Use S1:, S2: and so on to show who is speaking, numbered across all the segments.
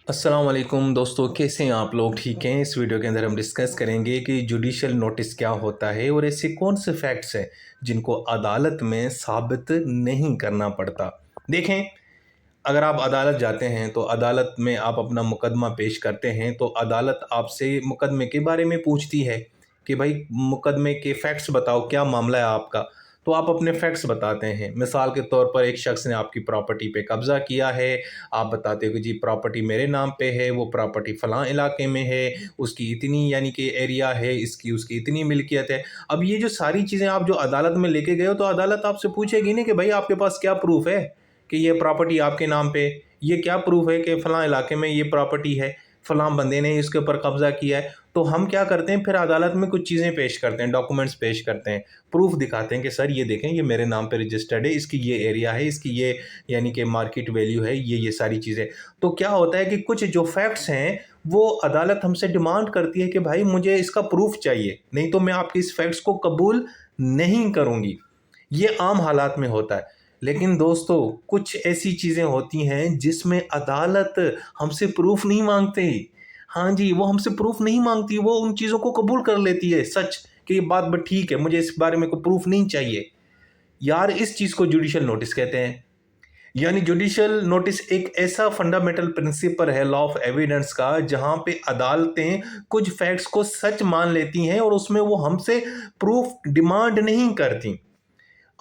S1: अस्सलाम वालेकुम दोस्तों, कैसे हैं आप लोग? ठीक हैं। इस वीडियो के अंदर हम डिस्कस करेंगे कि जुडिशल नोटिस क्या होता है और ऐसे कौन से फैक्ट्स हैं जिनको अदालत में साबित नहीं करना पड़ता। देखें, अगर आप अदालत जाते हैं तो अदालत में आप अपना मुकदमा पेश करते हैं तो अदालत आपसे मुकदमे के बारे में पूछती है कि भाई मुकदमे के फैक्ट्स बताओ, क्या मामला है आपका। तो आप अपने फैक्ट्स बताते हैं। मिसाल के तौर पर एक शख्स ने आपकी प्रॉपर्टी पे कब्ज़ा किया है। आप बताते हो कि जी प्रॉपर्टी मेरे नाम पे है, वो प्रॉपर्टी फ़लाँ इलाके में है, उसकी इतनी यानी कि एरिया है, इसकी उसकी इतनी मिल्कियत है। अब ये जो सारी चीज़ें आप जो अदालत में लेके गए हो तो अदालत आपसे पूछेगी नहीं कि भाई आपके पास क्या प्रूफ़ है कि ये प्रॉपर्टी आपके नाम पे, ये क्या प्रूफ़ है कि फ़लाँ इलाके में ये प्रॉपर्टी है, फ़लाँ बंदे ने इसके ऊपर कब्ज़ा किया है। तो हम क्या करते हैं, फिर अदालत में कुछ चीज़ें पेश करते हैं, डॉक्यूमेंट्स पेश करते हैं, प्रूफ़ दिखाते हैं कि सर ये देखें, ये मेरे नाम पे रजिस्टर्ड है, इसकी ये एरिया है, इसकी ये यानी कि मार्केट वैल्यू है, ये सारी चीज़ें। तो क्या होता है कि कुछ जो फैक्ट्स हैं वो अदालत हमसे डिमांड करती है कि भाई मुझे इसका प्रूफ़ चाहिए, नहीं तो मैं आपके इस फैक्ट्स को कबूल नहीं करूँगी। ये आम हालात में होता है। लेकिन दोस्तों, कुछ ऐसी चीज़ें होती हैं जिसमें अदालत हमसे प्रूफ़ नहीं माँगती। हाँ जी, वो हमसे प्रूफ़ नहीं माँगती, वो उन चीज़ों को कबूल कर लेती है सच कि ये बात ठीक है, मुझे इस बारे में कोई प्रूफ़ नहीं चाहिए। यार, इस चीज़ को जुडिशियल नोटिस कहते हैं। यानी जुडिशियल नोटिस एक ऐसा फंडामेंटल प्रिंसिपल है लॉ ऑफ एविडेंस का, जहाँ पे अदालतें कुछ फैक्ट्स को सच मान लेती हैं और उसमें वो हमसे प्रूफ़ डिमांड नहीं करती।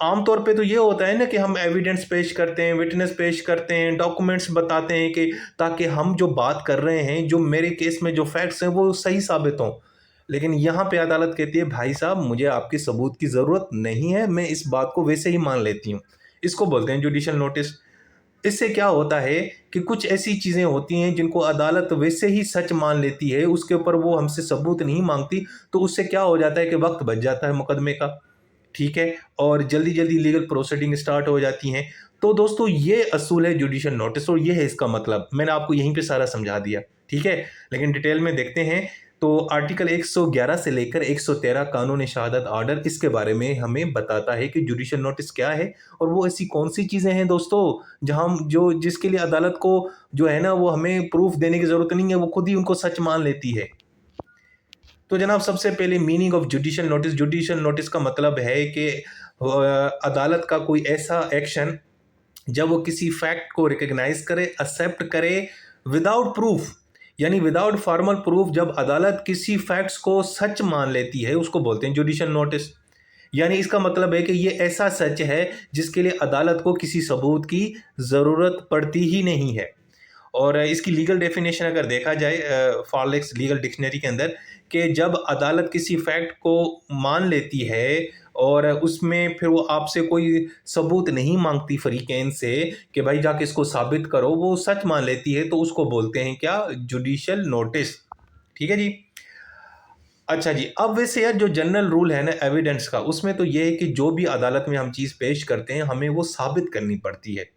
S1: आमतौर पे तो ये होता है ना कि हम एविडेंस पेश करते हैं, विटनेस पेश करते हैं, डॉक्यूमेंट्स बताते हैं कि ताकि हम जो बात कर रहे हैं, जो मेरे केस में जो फैक्ट्स हैं वो सही साबित हों। लेकिन यहाँ पे अदालत कहती है भाई साहब, मुझे आपके सबूत की ज़रूरत नहीं है, मैं इस बात को वैसे ही मान लेती हूँ। इसको बोलते हैं जुडिशियल नोटिस। इससे क्या होता है कि कुछ ऐसी चीज़ें होती हैं जिनको अदालत वैसे ही सच मान लेती है, उसके ऊपर वो हमसे सबूत नहीं माँगती, तो उससे क्या हो जाता है कि वक़्त बच जाता है मुकदमे का। ठीक है? और जल्दी-जल्दी लीगल प्रोसीडिंग स्टार्ट हो जाती हैं। तो दोस्तों, ये असूल है जुडिशियल नोटिस और ये है इसका मतलब। मैंने आपको यहीं पे सारा समझा दिया, ठीक है? लेकिन डिटेल में देखते हैं तो आर्टिकल 111 से लेकर 113 कानून शहादत ऑर्डर इसके बारे में हमें बताता है कि जुडिशियल नोटिस क्या है और वो ऐसी कौन-सी चीज़ें हैं दोस्तों, जहाँ हम जो जिसके लिए अदालत को जो है ना वो हमें प्रूफ़ देने की ज़रूरत नहीं है, वो खुद ही उनको सच मान लेती है। तो जनाब, सबसे पहले मीनिंग ऑफ जुडिशियल नोटिस का मतलब है कि अदालत का कोई ऐसा एक्शन जब वो किसी फैक्ट को रिकॉग्नाइज करे, एक्सेप्ट करे विदाउट प्रूफ, यानी विदाउट फॉर्मल प्रूफ, जब अदालत किसी फैक्ट्स को सच मान लेती है उसको बोलते हैं जुडिशियल नोटिस। यानी इसका मतलब है कि ये ऐसा सच है जिसके लिए अदालत को किसी सबूत की ज़रूरत पड़ती ही नहीं है। और इसकी लीगल डेफिनेशन अगर देखा जाए फॉरेक्स लीगल डिक्शनरी के अंदर, कि जब अदालत किसी फैक्ट को मान लेती है और उसमें फिर वो आपसे कोई सबूत नहीं मांगती फरीकैन से कि भाई जाके इसको साबित करो, वो सच मान लेती है, तो उसको बोलते हैं क्या? Judicial notice. ठीक है जी। अच्छा जी, अब वैसे यार जो जनरल रूल है ना एविडेंस का, उसमें तो ये है कि जो भी अदालत में हम चीज़ पेश करते हैं हमें वो साबित करनी पड़ती है।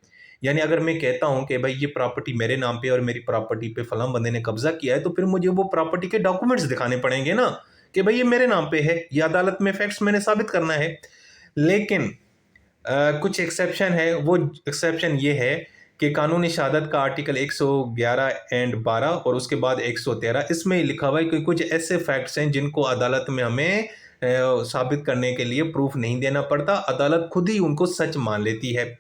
S1: यानी अगर मैं कहता हूँ कि भाई ये प्रॉपर्टी मेरे नाम पे और मेरी प्रॉपर्टी पे फलां बंदे ने कब्जा किया है, तो फिर मुझे वो प्रॉपर्टी के डॉक्यूमेंट्स दिखाने पड़ेंगे ना कि भाई ये मेरे नाम पे है, ये अदालत में फैक्ट्स मैंने साबित करना है। लेकिन कुछ एक्सेप्शन है। वो एक्सेप्शन ये है कि कानूनी शहादत का आर्टिकल 111 एंड 12 और उसके बाद 113, इसमें लिखा हुआ है कि कुछ ऐसे फैक्ट्स हैं जिनको अदालत में हमें साबित करने के लिए प्रूफ नहीं देना पड़ता, अदालत खुद ही उनको सच मान लेती है।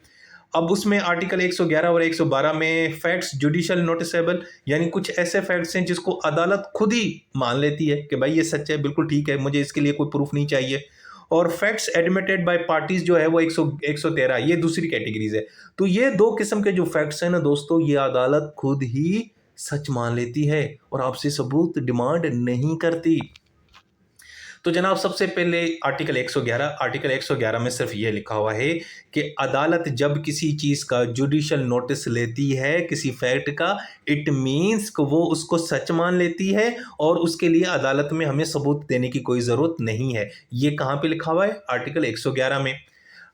S1: अब उसमें आर्टिकल 111 और 112 में फैक्ट्स जुडिशियल नोटिसेबल, यानी कुछ ऐसे फैक्ट्स हैं जिसको अदालत खुद ही मान लेती है कि भाई ये सच है, बिल्कुल ठीक है, मुझे इसके लिए कोई प्रूफ नहीं चाहिए। और फैक्ट्स एडमिटेड बाय पार्टीज जो है वो 113, ये दूसरी कैटेगरीज है। तो ये दो किस्म के जो फैक्ट्स हैं ना दोस्तों, ये अदालत खुद ही सच मान लेती है और आपसे सबूत डिमांड नहीं करती। तो जनाब, सबसे पहले आर्टिकल 111 में सिर्फ ये लिखा हुआ है कि अदालत जब किसी चीज़ का जुडिशियल नोटिस लेती है, किसी फैक्ट का, इट मीन्स कि वो उसको सच मान लेती है और उसके लिए अदालत में हमें सबूत देने की कोई ज़रूरत नहीं है। ये कहाँ पे लिखा हुआ है? आर्टिकल 111 में।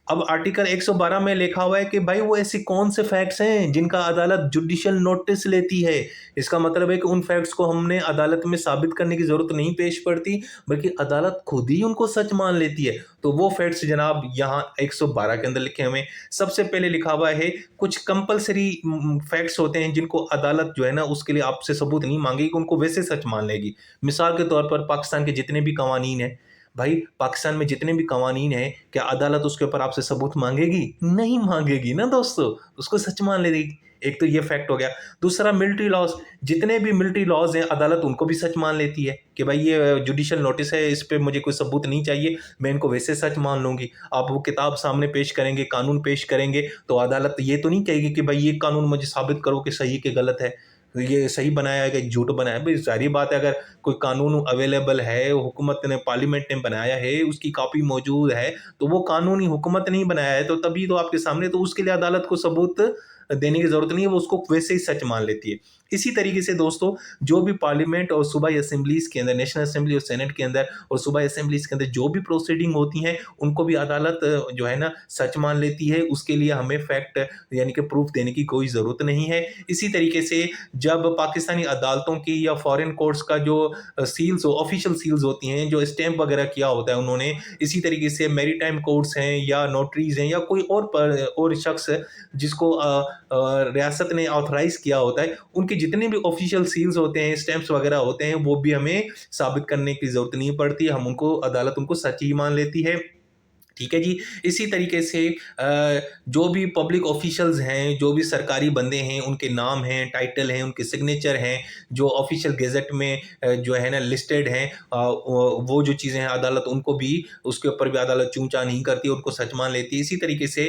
S1: अब आर्टिकल 112 में लिखा हुआ है कि भाई वो ऐसे कौन से फैक्ट्स हैं जिनका अदालत जुडिशियल नोटिस लेती है। इसका मतलब है कि उन फैक्ट्स को हमने अदालत में साबित करने की ज़रूरत नहीं पेश पड़ती, बल्कि अदालत खुद ही उनको सच मान लेती है। तो वो फैक्ट्स जनाब यहाँ 112 के अंदर लिखे हुए हैं। सबसे पहले लिखा हुआ है कुछ कंपलसरी फैक्ट्स होते हैं जिनको अदालत जो है ना उसके लिए आपसे सबूत नहीं मांगेगी, उनको वैसे सच मान लेगी। मिसाल के तौर पर पाकिस्तान के जितने भी कवानीन हैं, भाई पाकिस्तान में जितने भी कवानीन हैं, क्या अदालत उसके ऊपर आपसे सबूत मांगेगी? नहीं मांगेगी ना दोस्तों, उसको सच मान लेगी। एक तो ये फैक्ट हो गया। दूसरा मिलिट्री लॉज, जितने भी मिलिट्री लॉज हैं अदालत उनको भी सच मान लेती है कि भाई ये जुडिशियल नोटिस है, इस पे मुझे कोई सबूत नहीं चाहिए, मैं इनको वैसे सच मान लूंगी। आप वो किताब सामने पेश करेंगे, कानून पेश करेंगे, तो अदालत ये तो नहीं कहेगी कि भाई ये कानून मुझे साबित करो कि सही कि गलत है, ये सही बनाया है कि झूठ बनाया है। भाई जाहिर बात है, अगर कोई कानून अवेलेबल है, हुकूमत ने पार्लियामेंट ने बनाया है, उसकी कॉपी मौजूद है, तो वो कानून ही हुकूमत ने ही बनाया है, तो तभी तो आपके सामने, तो उसके लिए अदालत को सबूत देने की ज़रूरत नहीं है, वो उसको वैसे ही सच मान लेती है। इसी तरीके से दोस्तों, जो भी पार्लियामेंट और सूबाई असेंबलीज़ के अंदर, नेशनल असेंबली और सेनेट के अंदर और सूबाई असेंबलीज़ के अंदर जो भी प्रोसीडिंग होती हैं, उनको भी अदालत जो है ना सच मान लेती है। उसके लिए हमें फैक्ट यानी कि प्रूफ देने की कोई ज़रूरत नहीं है। इसी तरीके से जब पाकिस्तानी अदालतों की या फॉरेन कोर्ट्स का जो सील्स ऑफिशियल सील्स होती हैं, जो स्टैंप वगैरह किया होता है उन्होंने, इसी तरीके से मैरीटाइम कोर्ट्स हैं या नोटरीज हैं या कोई और शख्स जिसको रियासत ने ऑथराइज किया होता है, उनके जितने भी ऑफिशियल सील्स होते हैं, स्टैंप्स वगैरह होते हैं, वो भी हमें साबित करने की ज़रूरत नहीं पड़ती, हम उनको अदालत उनको सच ही मान लेती है। ठीक है जी। इसी तरीके से जो भी पब्लिक ऑफिशियल्स हैं, जो भी सरकारी बंदे हैं, उनके नाम हैं, टाइटल हैं, उनके सिग्नेचर हैं, जो ऑफिशियल गेजेट में जो है ना लिस्टेड हैं, वो जो चीज़ें हैं अदालत उनको भी, उसके ऊपर भी अदालत चूंचा नहीं करती, उनको सच मान लेती है। इसी तरीके से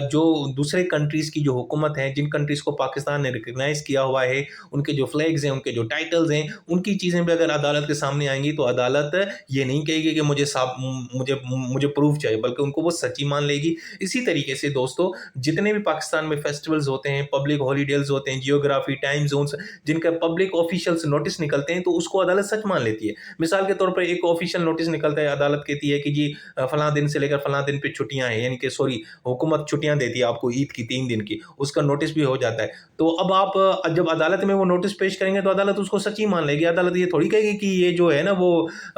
S1: जो दूसरे कंट्रीज़ की जो हुकूमत है, जिन कंट्रीज़ को पाकिस्तान ने रिकगनाइज़ किया हुआ है, उनके जो फ्लैग्स हैं, उनके जो टाइटल्स हैं, उनकी चीज़ें भी अगर अदालत के सामने आएंगी तो अदालत ये नहीं कहेगी कि मुझे प्रूफ चाहिए, बल्कि उनको वो सच्ची मान लेगी। इसी तरीके से दोस्तों, जितने भी पाकिस्तान में फेस्टिवल्स होते हैं, पब्लिक हॉलीडेज होते हैं, जियोग्राफी, टाइम जोन्स, जिनका पब्लिक ऑफिशियल्स नोटिस निकलते हैं, तो उसको अदालत सच मान लेती है। मिसाल के तौर पर एक ऑफिशियल नोटिस निकलता है, अदालत कहती है कि जी फलां दिन से लेकर फलां दिन पे छुट्टियां हैं, यानी कि सॉरी, हुकूमत छुट्टियां देती है आपको ईद की 3 दिन की, उसका नोटिस भी हो जाता है। तो अब आप जब अदालत में वो नोटिस पेश करेंगे तो अदालत उसको सच्ची मान लेगी। अदालत ये थोड़ी कहेगी कि ये जो है ना वो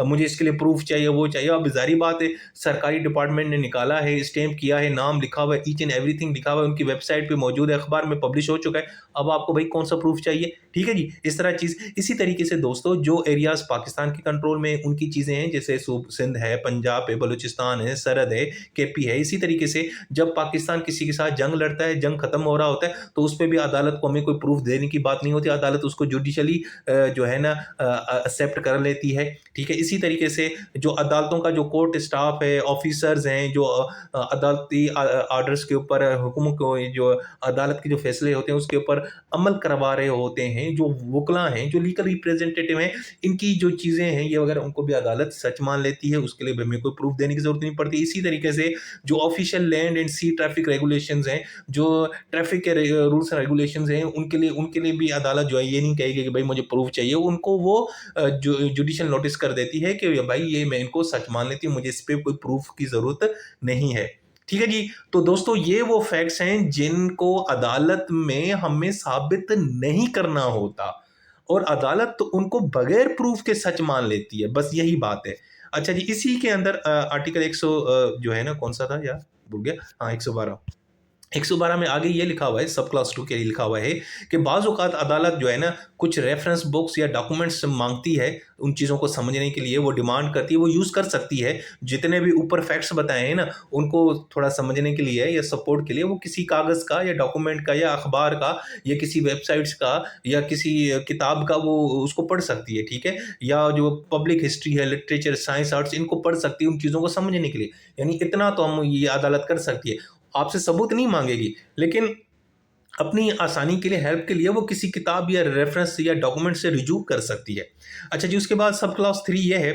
S1: मुझे इसके लिए प्रूफ चाहिए, वो चाहिए। अब जारी बात है, सरकारी डिपार्टमेंट ने निकाला है, स्टैंप किया है, नाम लिखा हुआ है, ईच एंड एवरीथिंग लिखा हुआ है, उनकी वेबसाइट पे मौजूद है, अखबार में पब्लिश हो चुका है। अब आपको भाई कौन सा प्रूफ चाहिए? ठीक है जी, इस तरह चीज़। इसी तरीके से दोस्तों, जो एरियाज पाकिस्तान के कंट्रोल में उनकी चीज़ें हैं, जैसे सिंध है, पंजाब है, बलूचिस्तान है, सरहद है, केपी है, इसी तरीके से जब पाकिस्तान किसी के साथ जंग लड़ता है, जंग खत्म हो रहा होता है, तो उस पर भी अदालत को हमें कोई प्रूफ देने की बात नहीं होती, अदालत उसको जुडिशली जो है ना एक्सेप्ट कर लेती है। ठीक है। इसी तरीके से जो अदालतों का जो कोर्ट स्टाफ है, ऑफिसर्स हैं, जो अदालती आर्डर्स के ऊपर हुक्म को, जो अदालत के जो फैसले होते हैं उसके ऊपर अमल करवा रहे होते हैं, जो वकला हैं, जो लीगल रिप्रेजेंटेटिव हैं, इनकी जो चीज़ें हैं ये वगैरह, उनको भी अदालत सच मान लेती है। उसके लिए भी हमें कोई प्रूफ देने की जरूरत नहीं पड़ती। इसी तरीके से जो official land and sea traffic regulations हैं, जो ट्रैफिक के रूल्स एंड रेगुलेशंस हैं, उनके लिए भी अदालत जो है ये नहीं कहेगी कि भाई मुझे प्रूफ चाहिए, उनको वो जुडिशियल नोटिस कर देती है कि भाई ये मैं इनको सच मान लेती हूँ, मुझे इस पर कोई प्रूफ की ज़रूरत नहीं है। ठीक है जी। तो दोस्तों, ये वो फैक्ट्स हैं जिनको अदालत में हमें साबित नहीं करना होता और अदालत तो उनको बगैर प्रूफ के सच मान लेती है, बस यही बात है। अच्छा जी, इसी के अंदर आर्टिकल 100 जो है ना, कौन सा था यार, भूल गया, हाँ 112 में आगे ये लिखा हुआ है, सब क्लास 2 के लिए लिखा हुआ है कि बाज़ औक़ात अदालत जो है ना कुछ रेफरेंस बुक्स या डॉक्यूमेंट्स मांगती है, उन चीज़ों को समझने के लिए वो डिमांड करती है, वो यूज़ कर सकती है। जितने भी ऊपर फैक्ट्स बताए हैं ना, उनको थोड़ा समझने के लिए या सपोर्ट के लिए वो किसी कागज़ का या डॉक्यूमेंट का या अखबार का या किसी वेबसाइट्स का या किसी किताब का वो उसको पढ़ सकती है। ठीक है। या जो पब्लिक हिस्ट्री है, लिटरेचर, साइंस, आर्ट्स, इनको पढ़ सकती है उन चीज़ों को समझने के लिए। यानी इतना तो हम ये अदालत कर सकती है, आपसे सबूत नहीं मांगेगी, लेकिन अपनी आसानी के लिए, हेल्प के लिए वो किसी किताब या रेफरेंस या डॉक्यूमेंट से रिजू कर सकती है। अच्छा जी, उसके बाद सब क्लास 3 ये है,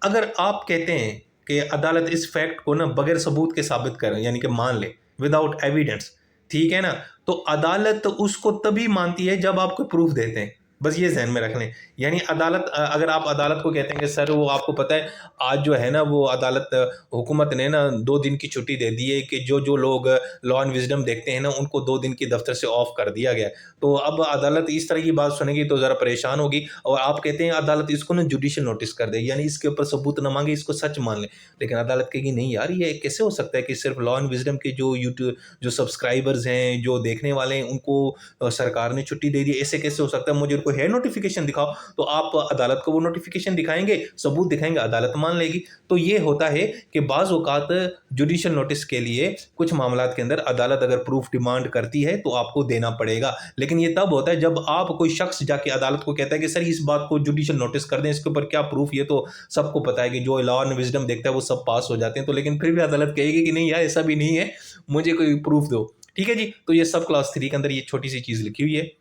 S1: अगर आप कहते हैं कि अदालत इस फैक्ट को ना बगैर सबूत के साबित करें, यानी कि मान ले, विदाउट एविडेंस, ठीक है ना, तो अदालत उसको तभी मानती है जब आप कोई प्रूफ देते हैं। बस ये ज़हन में रख लें। यानी अदालत अगर आप अदालत को कहते हैं कि सर वो आपको पता है आज जो है ना वो अदालत हुकूमत ने ना 2 दिन की छुट्टी दे दी है कि जो लोग लॉ एंड विज़डम देखते हैं ना उनको 2 दिन की दफ्तर से ऑफ कर दिया गया है। तो अब अदालत इस तरह की बात सुनेगी तो ज़रा परेशान होगी और आप कहते हैं अदालत इसको ना जुडिशियल नोटिस कर दे, यानी इसके ऊपर सबूत ना मांगे, इसको सच मान ले। लेकिन अदालत कहेगी नहीं यार, ये कैसे हो सकता है कि सिर्फ लॉ एंड विज़डम के जो यूट्यूब जो सब्सक्राइबर्स हैं, जो देखने वाले हैं, उनको सरकार ने छुट्टी दे दी, ऐसे कैसे हो सकता है, मुझे कोई है नोटिफिकेशन दिखाओ। तो आप अदालत को वो नोटिफिकेशन दिखाएंगे, सबूत दिखाएंगे, अदालत मान लेगी। तो ये होता है कि बाज़ औक़ात जुडिशियल नोटिस के लिए कुछ मामलात के अंदर अदालत अगर प्रूफ डिमांड करती है तो आपको देना पड़ेगा। लेकिन ये तब होता है जब आप कोई शख्स जाके अदालत को कहता है कि सर इस बात को जुडिशियल नोटिस कर दें, इसके ऊपर क्या प्रूफ, ये तो सबको पता है कि जो लॉ एंड विज़डम देखता है वो सब पास हो जाते हैं। तो लेकिन फिर भी अदालत कहेगी कि नहीं यार ऐसा भी नहीं है, मुझे कोई प्रूफ दो। ठीक है जी, तो ये सब क्लास 3 के अंदर ये छोटी सी चीज़ लिखी हुई है।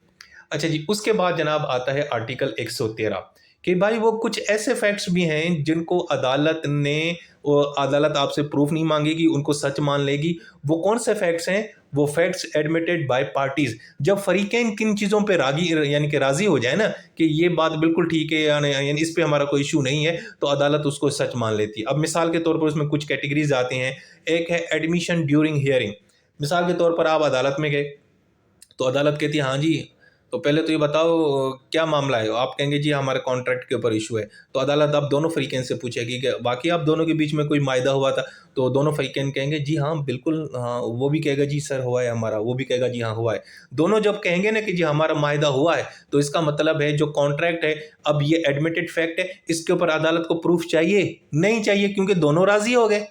S1: अच्छा जी, उसके बाद जनाब आता है आर्टिकल 113 कि भाई वो कुछ ऐसे फैक्ट्स भी हैं जिनको अदालत आपसे प्रूफ नहीं मांगेगी, उनको सच मान लेगी। वो कौन से फैक्ट्स हैं? वो फैक्ट्स एडमिटेड बाय पार्टीज। जब फरीकैन किन चीज़ों पे यानी कि राजी हो जाए ना कि ये बात बिल्कुल ठीक है यानी इस पे हमारा कोई इशू नहीं है, तो अदालत उसको सच मान लेती है। अब मिसाल के तौर पर उसमें कुछ कैटेगरीज आते हैं। एक है एडमिशन ड्यूरिंग हियरिंग। मिसाल के तौर पर आप अदालत में गए तो अदालत कहती है हाँ जी, तो पहले तो ये बताओ क्या मामला है। आप कहेंगे जी हमारे कॉन्ट्रैक्ट के ऊपर इशू है। तो अदालत आप दोनों फरीकैन से पूछेगी कि बाकी आप दोनों के बीच में कोई मायदा हुआ था। तो दोनों फरीकैन कहेंगे जी हाँ बिल्कुल, हाँ। वो भी कहेगा जी सर हुआ है हमारा, वो भी कहेगा जी हाँ हुआ है। दोनों जब कहेंगे ना कि जी हमारा मायदा हुआ है, तो इसका मतलब है जो कॉन्ट्रैक्ट है, अब ये एडमिटेड फैक्ट है, इसके ऊपर अदालत को प्रूफ चाहिए नहीं चाहिए, क्योंकि दोनों राजी हो गए,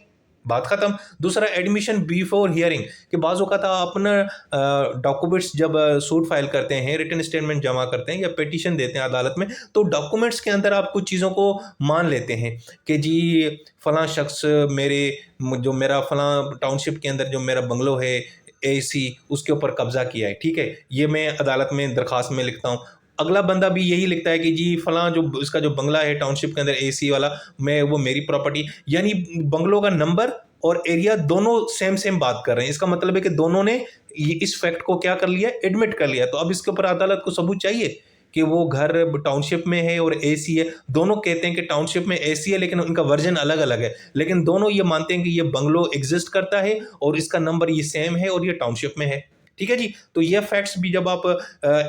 S1: बात खत्म। दूसरा एडमिशन बिफोर हियरिंग कि बाज़ औक़ात अपना डॉक्यूमेंट्स जब सूट फाइल करते हैं, रिटन स्टेटमेंट जमा करते हैं या पिटीशन देते हैं अदालत में, तो डॉक्यूमेंट्स के अंदर आप कुछ चीज़ों को मान लेते हैं कि जी फ़लाँ शख्स जो मेरा फ़लाँ टाउनशिप के अंदर जो मेरा बंगलो है एसी, उसके ऊपर कब्ज़ा किया है, ठीक है, ये मैं अदालत में दरख्वास्त में लिखता हूँ। अगला बंदा भी यही लिखता है कि जी फलां जो इसका जो बंगला है टाउनशिप के अंदर एसी वाला, मैं वो मेरी प्रॉपर्टी, यानी बंगलों का नंबर और एरिया दोनों सेम सेम बात कर रहे हैं। इसका मतलब है कि दोनों ने इस फैक्ट को क्या कर लिया, एडमिट कर लिया। तो अब इसके ऊपर अदालत को सबूत चाहिए कि वो घर टाउनशिप में है और एसी है। दोनों कहते हैं कि टाउनशिप में एसी है, लेकिन उनका वर्जन अलग अलग है। लेकिन दोनों ये मानते हैं कि ये बंगलो एग्जिस्ट करता है और इसका नंबर ये सेम है और ये टाउनशिप में है। ठीक है जी, तो ये फैक्ट्स भी जब आप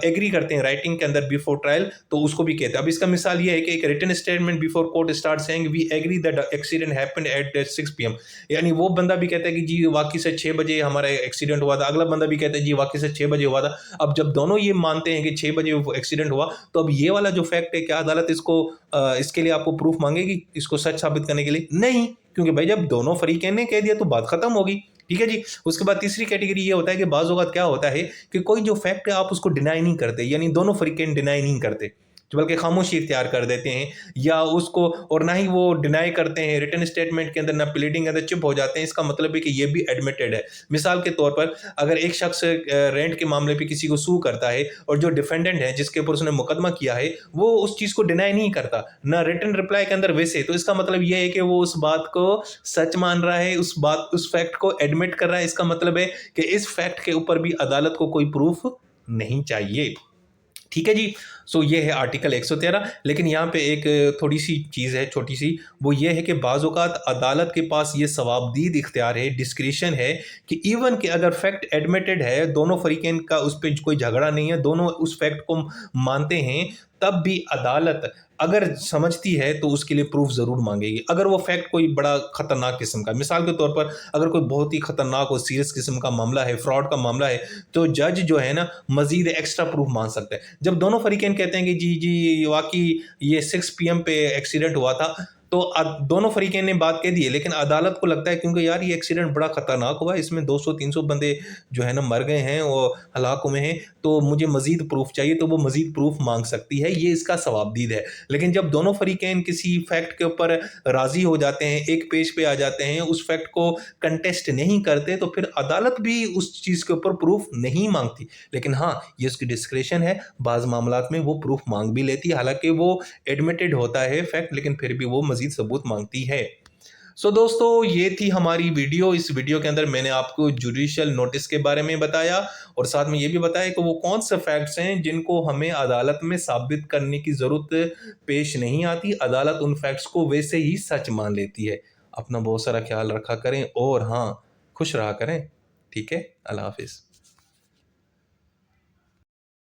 S1: एग्री करते हैं राइटिंग के अंदर बिफोर ट्रायल, तो उसको भी कहते हैं। अब इसका मिसाल ये है कि एक written statement before court start saying we agree that accident happened at 6 PM। यानी वो बंदा भी कहता है कि जी वाकई से 6 बजे हमारा एक्सीडेंट हुआ था, अगला बंदा भी कहता है जी वाकई से 6 बजे हुआ था। अब जब दोनों ये मानते हैं कि 6 बजे एक्सीडेंट हुआ, तो अब ये वाला जो फैक्ट है, क्या अदालत इसके लिए आपको प्रूफ मांगेगी इसको सच साबित करने के लिए? नहीं, क्योंकि भाई जब दोनों फरीकैन ने कह दिया तो बात खत्म होगी। ठीक है जी। उसके बाद तीसरी कैटेगरी ये होता है कि बाज़ औक़ात क्या होता है कि कोई जो फैक्ट है आप उसको डिनाई नहीं करते, यानी दोनों फरीकैन डिनाई नहीं करते, बल्कि खामोशी इख्तियार कर देते हैं या उसको, और ना ही वो डिनाई करते हैं रिटन स्टेटमेंट के अंदर, ना प्लीडिंग के अंदर चुप हो जाते हैं। इसका मतलब है कि ये भी एडमिटेड है। मिसाल के तौर पर अगर एक शख्स रेंट के मामले पे किसी को सू करता है और जो डिफेंडेंट है जिसके ऊपर उसने मुकदमा किया है वो उस चीज़ को डिनाई नहीं करता, ना रिटन रिप्लाई के अंदर वैसे, तो इसका मतलब ये है कि वो उस बात को सच मान रहा है, उस फैक्ट को एडमिट कर रहा है। इसका मतलब है कि इस फैक्ट के ऊपर भी अदालत को कोई प्रूफ नहीं चाहिए। ठीक है जी। सो ये है आर्टिकल 113। लेकिन यहाँ पे एक थोड़ी सी चीज़ है छोटी सी, वो ये है कि बाज़ औक़ात अदालत के पास ये सवाबदीद इख्तियार है, डिस्क्रिशन है कि इवन कि अगर फैक्ट एडमिटेड है, दोनों फरीकैन का उस पर कोई झगड़ा नहीं है, दोनों उस फैक्ट को मानते हैं, तब भी अदालत अगर समझती है तो उसके लिए प्रूफ ज़रूर मांगेगी। अगर वो फैक्ट कोई बड़ा ख़तरनाक किस्म का, मिसाल के तौर पर अगर कोई बहुत ही ख़तरनाक और सीरियस किस्म का मामला है, फ्रॉड का मामला है, तो जज जो है ना मज़ीद एक्स्ट्रा प्रूफ मांग सकता है। जब दोनों फरीकैन कहते हैं कि जी जी वाकई ये 6 PM पे एक्सीडेंट हुआ था, तो दोनों फरीकैन ने बात कह दी है, लेकिन अदालत को लगता है क्योंकि यार ये एक्सीडेंट बड़ा ख़तरनाक हुआ है, इसमें 200-300 बंदे जो है ना मर गए हैं और हलाक हुए हैं, तो मुझे मज़ीद प्रूफ चाहिए, तो वो मज़ीद प्रूफ मांग सकती है। ये इसका सवाबदीद है। लेकिन जब दोनों फरीकैन किसी फैक्ट के ऊपर राज़ी हो जाते हैं, एक पेज पे आ जाते हैं, उस फैक्ट को कंटेस्ट नहीं करते, तो फिर अदालत भी उस चीज़ के ऊपर प्रूफ नहीं मांगती। लेकिन हाँ, ये उसकी डिस्क्रेशन है, बाज़ मामलात में वो प्रूफ मांग भी लेती है, हालांकि वो एडमिटेड होता है फैक्ट, लेकिन फिर भी वो मज़ीद सबूत मांगती है। सो दोस्तों, ये थी हमारी वीडियो। इस वीडियो के अंदर मैंने आपको जुडिशियल नोटिस के बारे में बताया और साथ में ये भी बताया कि वो कौन से फैक्ट्स हैं जिनको हमें अदालत में साबित करने की ज़रूरत पेश नहीं आती। अदालत उन फैक्ट्स को वैसे ही सच मान लेती है। अपना बहुत सारा ख्याल रखा करें और हाँ, खुश रहा करें। ठीक है, अल्लाह हाफिज़।